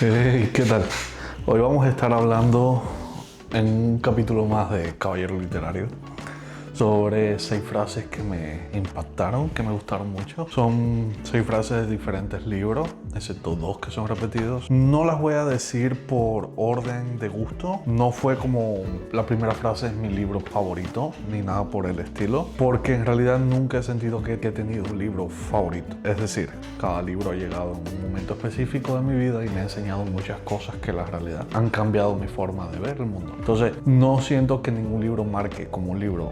Hey, ¿qué tal? Hoy vamos a estar hablando en un capítulo más de Caballero Literario sobre 6 frases que me impactaron, que me gustaron mucho. Son 6 frases de diferentes libros, excepto 2 que son repetidos. No las voy a decir por orden de gusto. No fue como la primera frase es mi libro favorito, ni nada por el estilo, porque en realidad nunca he sentido que he tenido un libro favorito. Es decir, cada libro ha llegado en un momento específico de mi vida y me ha enseñado muchas cosas que la realidad han cambiado mi forma de ver el mundo. Entonces, no siento que ningún libro marque como un libro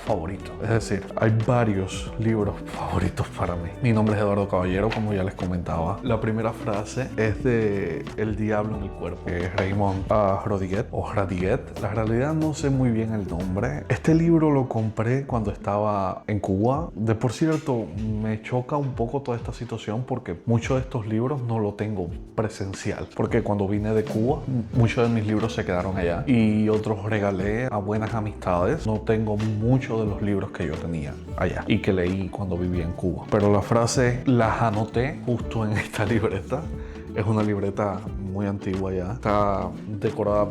favorito. Es decir, hay varios libros favoritos para mí. Mi nombre es Eduardo Caballero, como ya les comentaba. La primera frase es de El diablo en el cuerpo, que es Raymond Rodriguez o Radiguet. La realidad no sé muy bien el nombre. Este libro lo compré cuando estaba en Cuba. De por cierto, me choca un poco toda esta situación porque muchos de estos libros no lo tengo presencial, porque cuando vine de Cuba muchos de mis libros se quedaron allá y otros regalé a buenas amistades. No tengo muchos de los libros que yo tenía allá y que leí cuando vivía en Cuba, pero las frases las anoté justo en esta libreta. Es una libreta muy antigua ya. Está decorada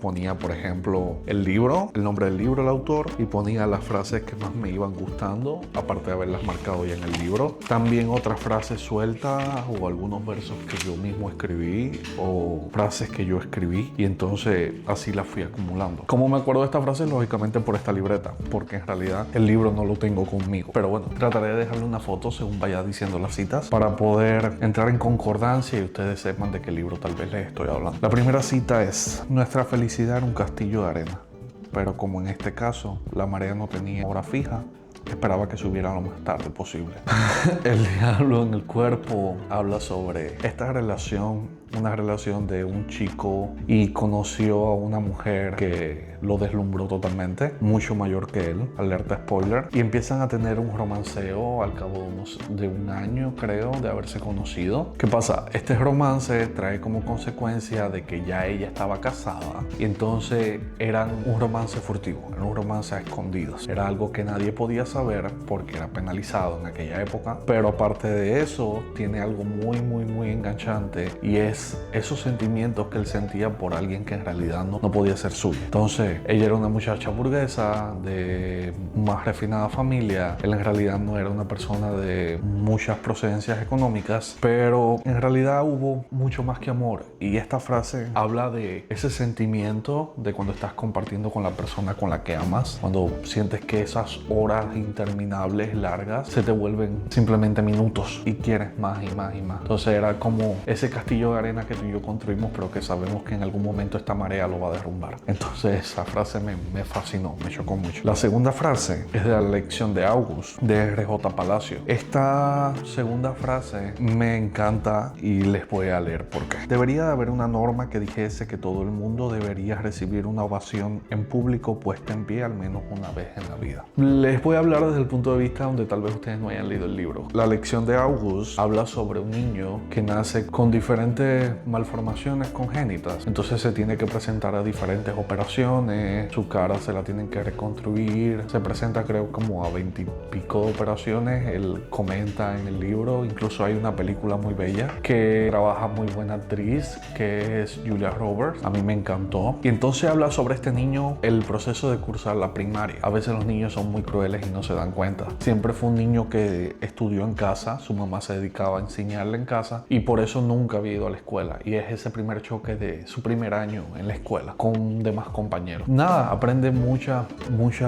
ponía por ejemplo el libro, el nombre del libro, el autor, y ponía las frases que más me iban gustando, aparte de haberlas marcado ya en el libro. También otras frases sueltas o algunos versos que yo mismo escribí o frases que yo escribí, y entonces así las fui acumulando. ¿Cómo me acuerdo de esta frase? Lógicamente por esta libreta, porque en realidad el libro no lo tengo conmigo. Pero bueno, trataré de dejarle una foto según vaya diciendo las citas para poder entrar en concordancia y ustedes sepan de qué libro tal vez les estoy hablando. La primera cita es: nuestra felicidad era un castillo de arena, pero como en este caso la marea no tenía hora fija, esperaba que subiera lo más tarde posible. El diablo en el cuerpo habla sobre esta relación, una relación de un chico y conoció a una mujer que lo deslumbró totalmente, mucho mayor que él, alerta spoiler, y empiezan a tener un romanceo al cabo de un año, creo, de haberse conocido. ¿Qué pasa? Este romance trae como consecuencia de que ya ella estaba casada y entonces era un romance furtivo, era un romance a escondidas, era algo que nadie podía saber porque era penalizado en aquella época, pero aparte de eso tiene algo muy enganchante, y es esos sentimientos que él sentía por alguien que en realidad no podía ser suyo. Entonces ella era una muchacha burguesa de más refinada familia, él en realidad no era una persona de muchas procedencias económicas, pero en realidad hubo mucho más que amor, y esta frase habla de ese sentimiento de cuando estás compartiendo con la persona con la que amas, cuando sientes que esas horas interminables, largas, se te vuelven simplemente minutos y quieres más y más y más. Entonces era como ese castillo de arena que tú y yo construimos, pero que sabemos que en algún momento esta marea lo va a derrumbar. Entonces esa frase me fascinó, me chocó mucho. La segunda frase es de La lección de August, de R.J. Palacio. Esta segunda frase me encanta y les voy a leer por qué. Debería de haber una norma que dijese que todo el mundo debería recibir una ovación en público puesta en pie al menos una vez en la vida. Les voy a hablar desde el punto de vista donde tal vez ustedes no hayan leído el libro. La lección de August habla sobre un niño que nace con diferentes malformaciones congénitas, entonces se tiene que presentar a diferentes operaciones, su cara se la tienen que reconstruir, se presenta creo como a 20 y pico de operaciones. Él comenta en el libro, incluso hay una película muy bella que trabaja muy buena actriz que es Julia Roberts, a mí me encantó, y entonces habla sobre este niño, el proceso de cursar la primaria. A veces los niños son muy crueles y no se dan cuenta. Siempre fue un niño que estudió en casa, su mamá se dedicaba a enseñarle en casa y por eso nunca había ido a la escuela, y es ese primer choque de su primer año en la escuela con demás compañeros. Nada, aprende muchas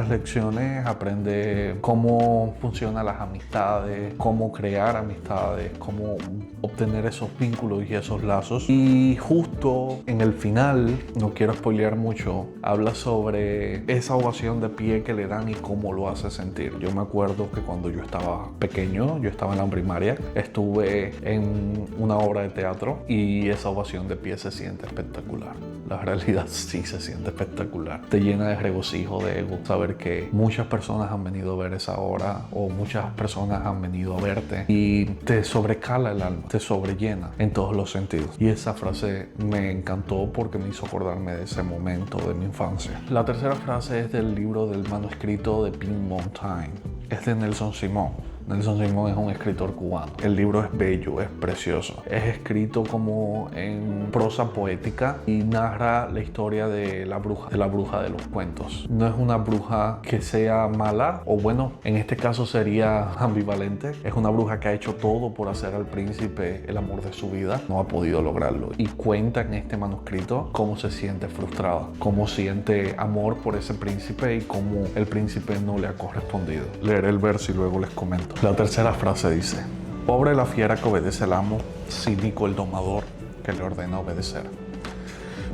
lecciones, aprende cómo funcionan las amistades, cómo crear amistades, cómo obtener esos vínculos y esos lazos, y justo en el final, no quiero spoilear mucho, habla sobre esa ovación de pie que le dan y cómo lo hace sentir. Yo me acuerdo que cuando yo estaba pequeño, yo estaba en la primaria, estuve en una obra de teatro y esa ovación de pie se siente espectacular. La realidad sí se siente espectacular. Te llena de regocijo, de ego, saber que muchas personas han venido a ver esa obra o muchas personas han venido a verte, y te sobrecala el alma, te sobrellena en todos los sentidos. Y esa frase me encantó porque me hizo acordarme de ese momento de mi infancia. La tercera frase es del libro del manuscrito de Pink Mountain. Es de Nelson Simón. Nelson Simón es un escritor cubano. El libro es bello, es precioso. Es escrito como en prosa poética y narra la historia de la bruja de los cuentos. No es una bruja que sea mala, o bueno, en este caso sería ambivalente. Es una bruja que ha hecho todo por hacer al príncipe el amor de su vida. No ha podido lograrlo. Y cuenta en este manuscrito cómo se siente frustrada, cómo siente amor por ese príncipe y cómo el príncipe no le ha correspondido. Leeré el verso y luego les comento. La tercera frase dice: pobre la fiera que obedece al amo, cínico el domador que le ordena obedecer.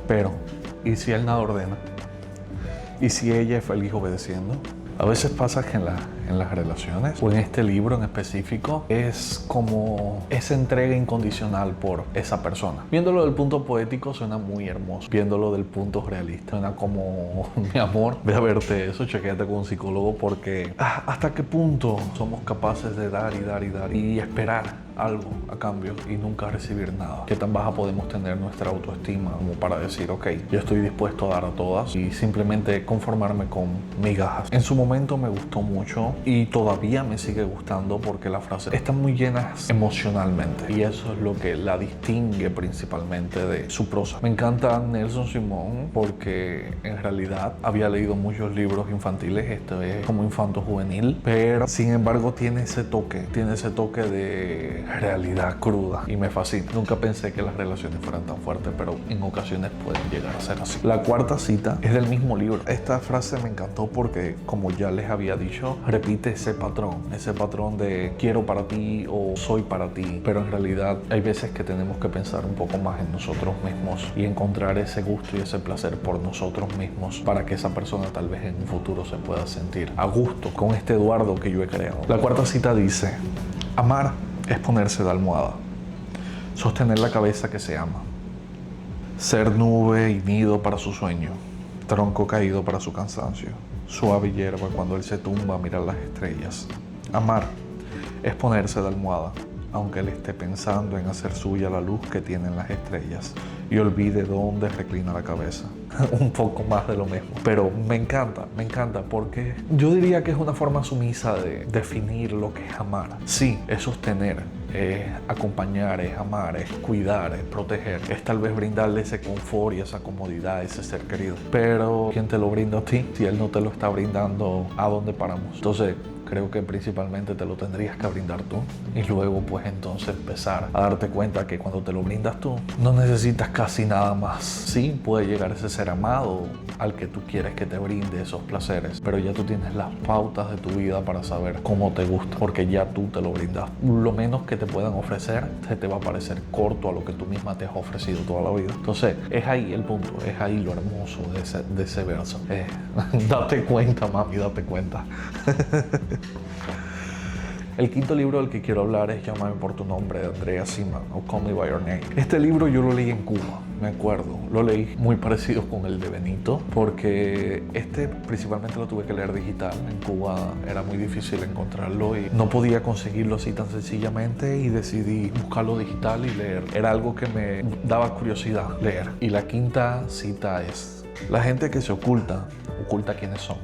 Pero, ¿y si él nada ordena? ¿Y si ella es feliz obedeciendo? A veces pasa que en las relaciones, o en este libro en específico, es como esa entrega incondicional por esa persona. Viéndolo del punto poético suena muy hermoso. Viéndolo del punto realista suena como: mi amor, ve a verte eso, chequéate con un psicólogo, porque ¿hasta qué punto somos capaces de dar y dar y dar y esperar algo a cambio y nunca recibir nada? ¿Qué tan baja podemos tener nuestra autoestima como para decir, ok, yo estoy dispuesto a dar a todas y simplemente conformarme con migajas? En su momento me gustó mucho y todavía me sigue gustando porque las frases están muy llenas emocionalmente y eso es lo que la distingue principalmente de su prosa. Me encanta Nelson Simón porque en realidad había leído muchos libros infantiles, este es como infanto juvenil, pero sin embargo tiene ese toque de realidad cruda y me fascina. Nunca pensé que las relaciones fueran tan fuertes, pero en ocasiones pueden llegar a ser así. La cuarta cita es del mismo libro. Esta frase me encantó porque, como ya les había dicho, repite ese patrón de quiero para ti o soy para ti, pero en realidad hay veces que tenemos que pensar un poco más en nosotros mismos y encontrar ese gusto y ese placer por nosotros mismos para que esa persona tal vez en un futuro se pueda sentir a gusto con este Eduardo que yo he creado. La cuarta cita dice: amar es ponerse de almohada, sostener la cabeza que se ama, ser nube y nido para su sueño, tronco caído para su cansancio, suave hierba cuando él se tumba a mirar las estrellas. Amar es ponerse de almohada, aunque él esté pensando en hacer suya la luz que tienen las estrellas y olvide dónde reclina la cabeza. Un poco más de lo mismo, pero me encanta porque yo diría que es una forma sumisa de definir lo que es amar. Sí, es sostener, es acompañar, es amar, es cuidar, es proteger, es tal vez brindarle ese confort y esa comodidad a ese ser querido, pero ¿quién te lo brinda a ti si él no te lo está brindando? ¿A dónde paramos? Entonces creo que principalmente te lo tendrías que brindar tú y luego pues entonces empezar a darte cuenta que cuando te lo brindas tú no necesitas casi nada más. Sí, puede llegar ese ser amado al que tú quieres que te brinde esos placeres, pero ya tú tienes las pautas de tu vida para saber cómo te gusta, porque ya tú te lo brindas. Lo menos que te puedan ofrecer se te va a parecer corto a lo que tú misma te has ofrecido toda la vida. Entonces es ahí el punto, es ahí lo hermoso de ese verso. Date cuenta, mami, date cuenta. El quinto libro del que quiero hablar es Llámame por tu nombre, de Andrea Seaman, o Call Me By Your Name. Este libro yo lo leí en Cuba, me acuerdo. Lo leí muy parecido con el de Benito, porque este principalmente lo tuve que leer digital. En Cuba era muy difícil encontrarlo y no podía conseguirlo así tan sencillamente y decidí buscarlo digital y leer. Era algo que me daba curiosidad leer. Y la quinta cita es: la gente que se oculta quiénes son.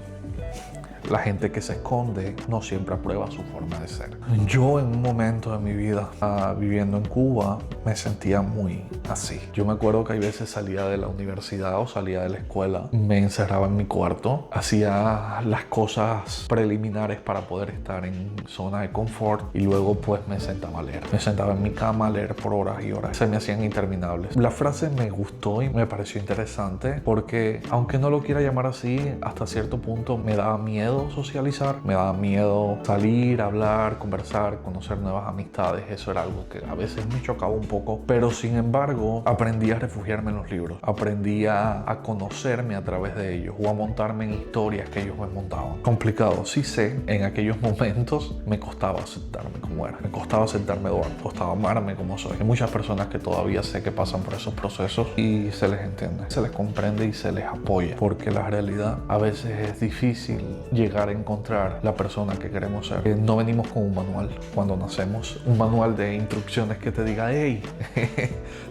La gente que se esconde no siempre aprueba su forma de ser. Yo en un momento de mi vida, viviendo en Cuba, me sentía muy así. Yo me acuerdo que hay veces salía de la universidad o salía de la escuela, me encerraba en mi cuarto, hacía las cosas preliminares para poder estar en zona de confort y luego pues me sentaba a leer. Me sentaba en mi cama a leer por horas y horas. Se me hacían interminables. La frase me gustó y me pareció interesante porque, aunque no lo quiera llamar así, hasta cierto punto me daba miedo socializar, me daba miedo salir, hablar, conversar, conocer nuevas amistades. Eso era algo que a veces me chocaba un poco, pero sin embargo aprendí a refugiarme en los libros, aprendí a conocerme a través de ellos o a montarme en historias que ellos me montaban. Complicado, sí sé, en aquellos momentos me costaba aceptarme como era, me costaba aceptarme Eduardo, me costaba amarme como soy. Hay muchas personas que todavía sé que pasan por esos procesos y se les entiende, se les comprende y se les apoya, porque la realidad a veces es difícil llegar a encontrar la persona que queremos ser. No venimos con un manual cuando nacemos, un manual de instrucciones que te diga: hey,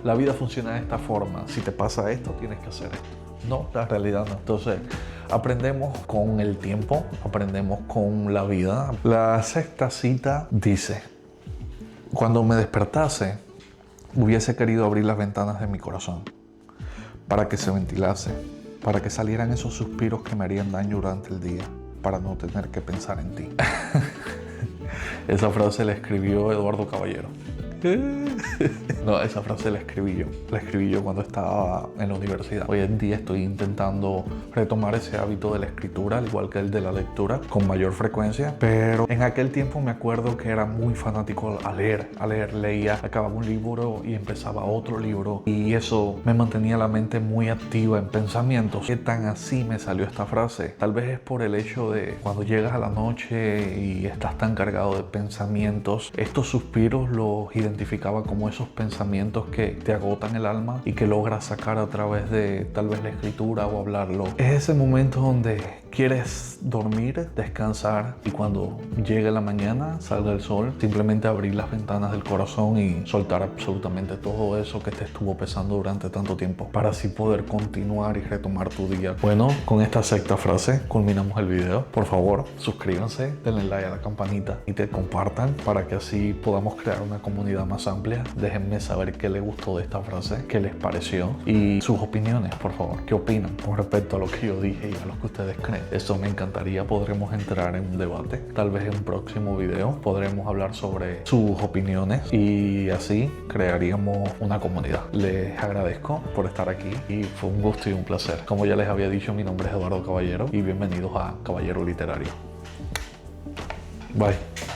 la vida funciona de esta forma, si te pasa esto tienes que hacer esto. No, la realidad no. Entonces, aprendemos con el tiempo, aprendemos con la vida. La sexta cita dice: cuando me despertase, hubiese querido abrir las ventanas de mi corazón para que se ventilase, para que salieran esos suspiros que me harían daño durante el día, para no tener que pensar en ti. Esa frase la escribió Eduardo Caballero. No, esa frase la escribí yo. La escribí yo cuando estaba en la universidad. Hoy en día estoy intentando retomar ese hábito de la escritura, al igual que el de la lectura, con mayor frecuencia. Pero en aquel tiempo me acuerdo que era muy fanático a leer. Leía, acababa un libro y empezaba otro libro. Y eso me mantenía la mente muy activa en pensamientos. ¿Qué tan así me salió esta frase? Tal vez es por el hecho de cuando llegas a la noche y estás tan cargado de pensamientos. Estos suspiros los identificaba como esos pensamientos que te agotan el alma y que logras sacar a través de tal vez la escritura o hablarlo. Es ese momento donde quieres dormir, descansar, y cuando llegue la mañana, salga el sol, simplemente abrir las ventanas del corazón y soltar absolutamente todo eso que te estuvo pesando durante tanto tiempo, para así poder continuar y retomar tu día. Bueno, con esta sexta frase culminamos el video. Por favor, suscríbanse, denle like a la campanita y te compartan para que así podamos crear una comunidad más amplia. Déjenme saber qué les gustó de esta frase, qué les pareció y sus opiniones, por favor. ¿Qué opinan con respecto a lo que yo dije y a lo que ustedes creen? Eso me encantaría. Podremos entrar en un debate. Tal vez en un próximo video podremos hablar sobre sus opiniones y así crearíamos una comunidad. Les agradezco por estar aquí y fue un gusto y un placer. Como ya les había dicho, mi nombre es Eduardo Caballero y bienvenidos a Caballero Literario. Bye.